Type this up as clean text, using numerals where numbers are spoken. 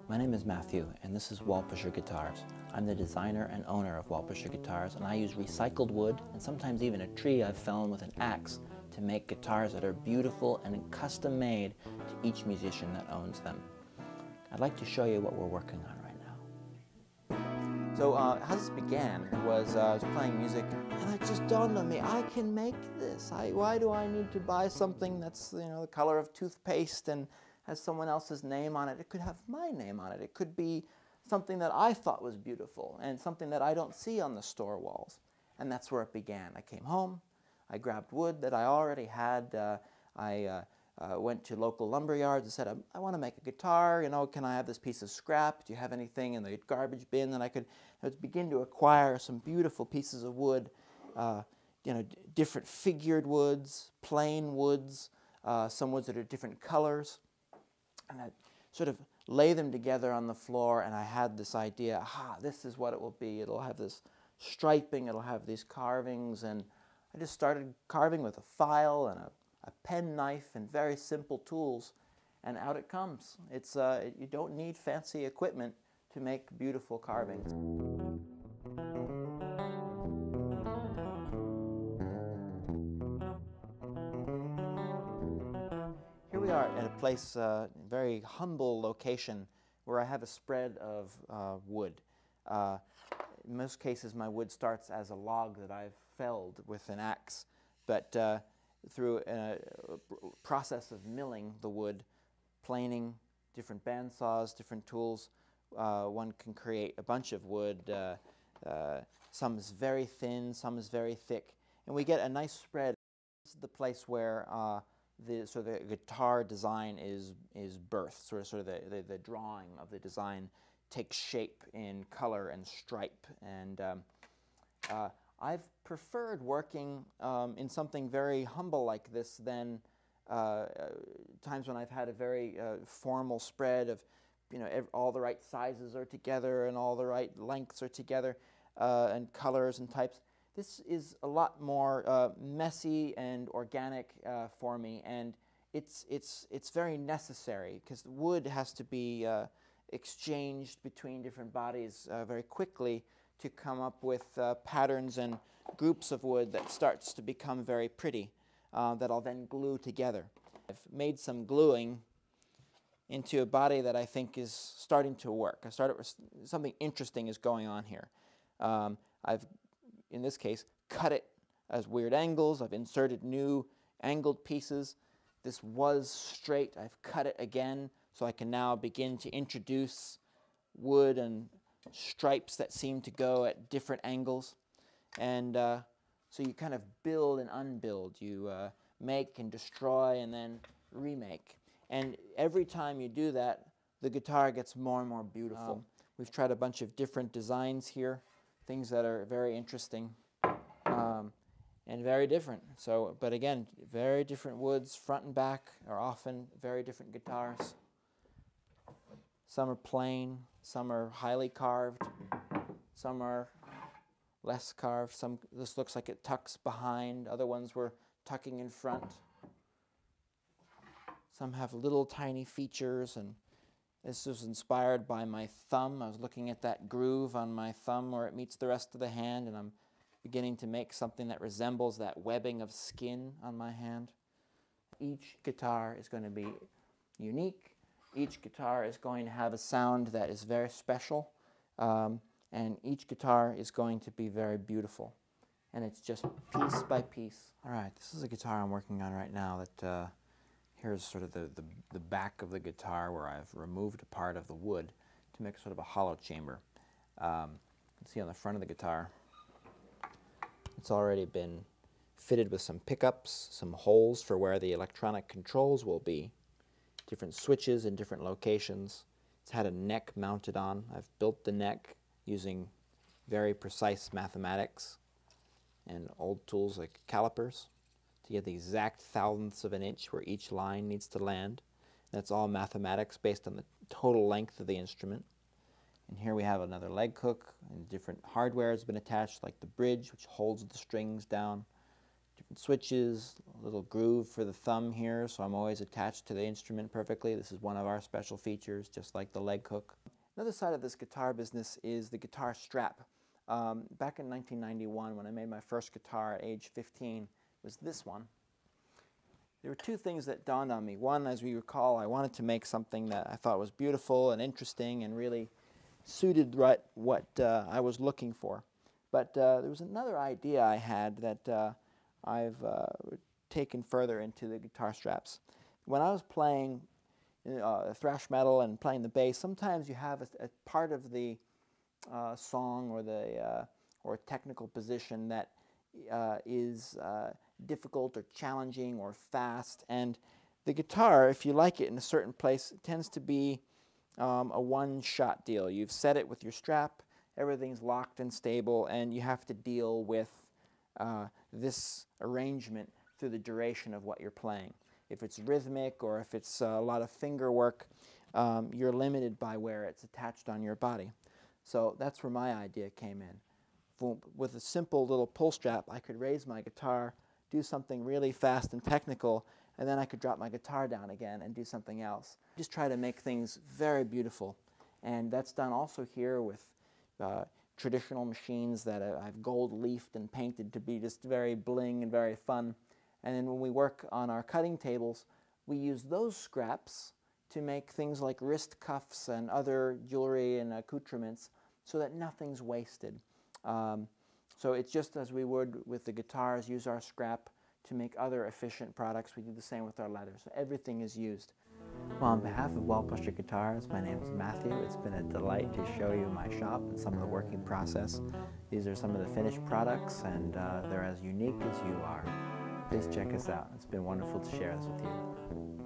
My name is Matthew, and this is Wallpusher Guitars. I'm the designer and owner of Wallpusher Guitars, and I use recycled wood and sometimes even a tree I've felled with an axe to make guitars that are beautiful and custom made to each musician that owns them. I'd like to show you what we're working on right now. So how this began was I was playing music and it just dawned on me, I can make this. Why do I need to buy something that's the color of toothpaste and has someone else's name on it? It could have my name on it. It could be something that I thought was beautiful and something that I don't see on the store walls. And that's where it began. I came home, I grabbed wood that I already had. I went to local lumber yards and said, I want to make a guitar, can I have this piece of scrap? Do you have anything in the garbage bin that I could begin to acquire some beautiful pieces of wood, different figured woods, plain woods, some woods that are different colors. And I sort of lay them together on the floor, and I had this idea, this is what it will be. It'll have this striping, it'll have these carvings, and I just started carving with a file and a pen knife and very simple tools, and out it comes. You don't need fancy equipment to make beautiful carvings. Here we are at a place, very humble location, where I have a spread of wood. In most cases, my wood starts as a log that I've felled with an axe, but through a process of milling the wood, planing, different bandsaws, different tools, one can create a bunch of wood. Some is very thin, some is very thick, and we get a nice spread. This is the place where the guitar design is birthed, sort of the drawing of the design takes shape in color and stripe. And I've preferred working in something very humble like this than times when I've had a very formal spread of, all the right sizes are together and all the right lengths are together and colors and types. This is a lot more messy and organic for me, and it's very necessary because the wood has to be exchanged between different bodies very quickly to come up with patterns and groups of wood that starts to become very pretty that I'll then glue together. I've made some gluing into a body that I think is starting to work. I started with something interesting is going on here. I've in this case, cut it as weird angles. I've inserted new angled pieces. This was straight. I've cut it again, so I can now begin to introduce wood and stripes that seem to go at different angles. And so you kind of build and unbuild. You make and destroy and then remake. And every time you do that, the guitar gets more and more beautiful. We've tried a bunch of different designs here, things that are very interesting and very different. So, but again, very different woods, front and back are often very different guitars. Some are plain, some are highly carved, some are less carved. This looks like it tucks behind, other ones were tucking in front. Some have little tiny features, and this was inspired by my thumb. I was looking at that groove on my thumb where it meets the rest of the hand, and I'm beginning to make something that resembles that webbing of skin on my hand. Each guitar is going to be unique. Each guitar is going to have a sound that is very special, and each guitar is going to be very beautiful. And it's just piece by piece. All right, this is a guitar I'm working on right now that here's sort of the back of the guitar where I've removed a part of the wood to make sort of a hollow chamber. You can see on the front of the guitar, it's already been fitted with some pickups, some holes for where the electronic controls will be, different switches in different locations. It's had a neck mounted on. I've built the neck using very precise mathematics and old tools like calipers to get the exact thousandths of an inch where each line needs to land. That's all mathematics based on the total length of the instrument. And here we have another leg hook, and different hardware has been attached, like the bridge, which holds the strings down, switches, a little groove for the thumb here, so I'm always attached to the instrument perfectly. This is one of our special features, just like the leg hook. Another side of this guitar business is the guitar strap. Back in 1991, when I made my first guitar at age 15, was this one. There were two things that dawned on me. One, as we recall, I wanted to make something that I thought was beautiful and interesting and really suited what I was looking for. But there was another idea I had that I've taken further into the guitar straps. When I was playing thrash metal and playing the bass, sometimes you have a part of the song or the or technical position that is difficult or challenging or fast, and the guitar, if you like it in a certain place, it tends to be a one-shot deal. You've set it with your strap, everything's locked and stable, and you have to deal with this arrangement through the duration of what you're playing. If it's rhythmic or if it's a lot of finger work, you're limited by where it's attached on your body. So that's where my idea came in. With a simple little pull strap, I could raise my guitar, do something really fast and technical, and then I could drop my guitar down again and do something else. Just try to make things very beautiful. And that's done also here with traditional machines that I've gold leafed and painted to be just very bling and very fun. And then when we work on our cutting tables, we use those scraps to make things like wrist cuffs and other jewelry and accoutrements so that nothing's wasted. So it's just as we would with the guitars, use our scrap to make other efficient products. We do the same with our leather, so everything is used. Well, on behalf of Wallpusher Guitars, my name is Matthew. It's been a delight to show you my shop and some of the working process. These are some of the finished products, and they're as unique as you are. Please check us out. It's been wonderful to share this with you.